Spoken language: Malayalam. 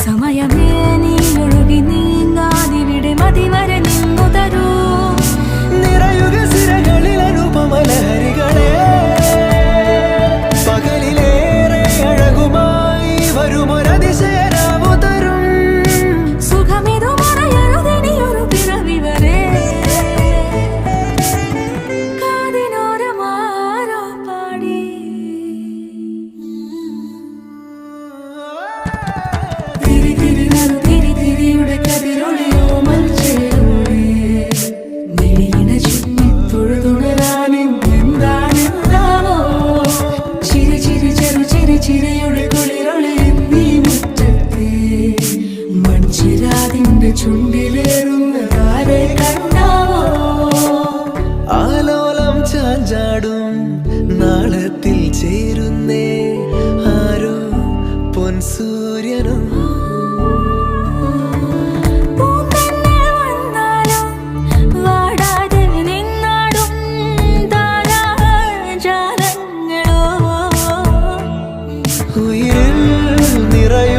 സമയമേ നീ ഒഴുകി നീങ്ങാതിവിടെ മതിവരെ നിന്നു തരൂ. നിറയുക സിരകളിൽ അനുപമലഹരികളെ, പകലിലേറെ അഴകുമായി വരുമൊരതിശയരാവു തരും. സുഖമിതു മറയരുതെനിയൊരു പിറവി വരെ. കാതിനോരമാരോ പാടി തിരി തിരി നറു തിരി തിരിയുടെ കതിരൊളിയോ മൽച്ചേരോടെ മിഴിയിണ ചുറ്റി തൊഴുതുണരാനെന്താണെന്താവോ. ചിരി ചിരി ചെറു ചിരി ചിരിയുടെ കുളിരൊളി നീ മുറ്റത്തെ മൺചിരാതിന്റെ ചുണ്ടിലേറുന്നതാരെ കണ്ടാവോ. ആലോലം ചാഞ്ചാടും നാളത്തിൽ ചേരുന്നേ ആരോ പൊൻസൂര്യനും. പൂന്തന്നെ വന്നാലും വാടാതെ നിന്നാടും താരാജാലങ്ങളോ. ഉയിരിൽ നിറയും